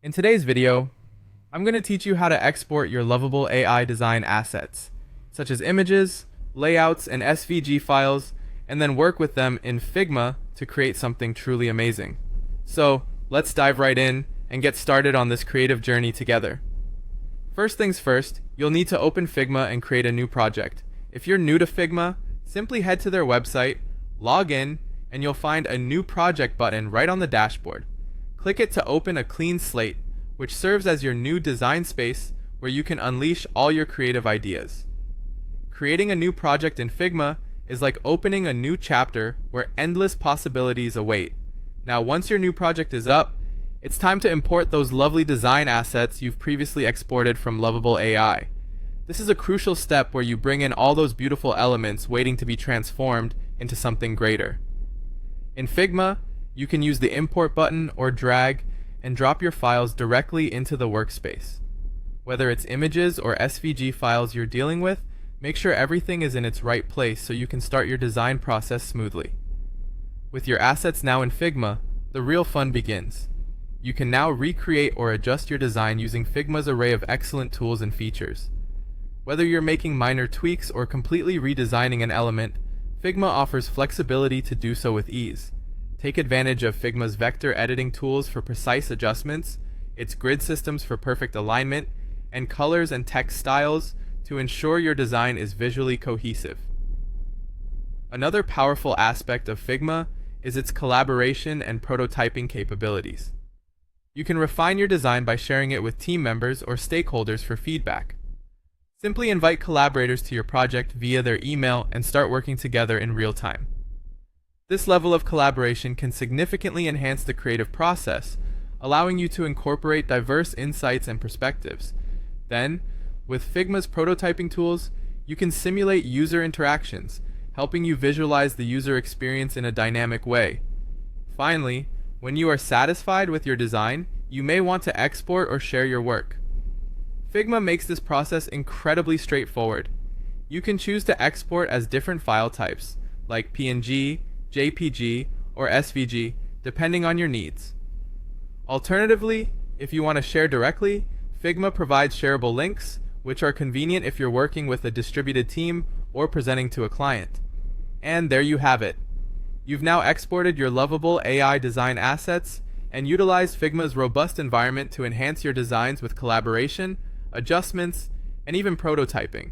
In today's video, I'm going to teach you how to export your Lovable AI design assets, such as images, layouts, and SVG files, and then work with them in Figma to create something truly amazing. So, let's dive right in and get started on this creative journey together. First things first, you'll need to open Figma and create a new project. If you're new to Figma, simply head to their website, log in, and you'll find a new project button right on the dashboard. Click it to open a clean slate, which serves as your new design space where you can unleash all your creative ideas. Creating a new project in Figma is like opening a new chapter where endless possibilities await. Now, once your new project is up, it's time to import those lovely design assets you've previously exported from Lovable AI. This is a crucial step where you bring in all those beautiful elements waiting to be transformed into something greater. In Figma, you can use the import button or drag and drop your files directly into the workspace. Whether it's images or SVG files you're dealing with, make sure everything is in its right place so you can start your design process smoothly. With your assets now in Figma, the real fun begins. You can now recreate or adjust your design using Figma's array of excellent tools and features. Whether you're making minor tweaks or completely redesigning an element, Figma offers flexibility to do so with ease. Take advantage of Figma's vector editing tools for precise adjustments, its grid systems for perfect alignment, and colors and text styles to ensure your design is visually cohesive. Another powerful aspect of Figma is its collaboration and prototyping capabilities. You can refine your design by sharing it with team members or stakeholders for feedback. Simply invite collaborators to your project via their email and start working together in real time. This level of collaboration can significantly enhance the creative process, allowing you to incorporate diverse insights and perspectives. Then, with Figma's prototyping tools, you can simulate user interactions, helping you visualize the user experience in a dynamic way. Finally, when you are satisfied with your design, you may want to export or share your work. Figma makes this process incredibly straightforward. You can choose to export as different file types, like PNG, JPG, or SVG, depending on your needs. Alternatively, if you want to share directly, Figma provides shareable links, which are convenient if you're working with a distributed team or presenting to a client. And there you have it. You've now exported your Lovable AI design assets and utilized Figma's robust environment to enhance your designs with collaboration, adjustments, and even prototyping.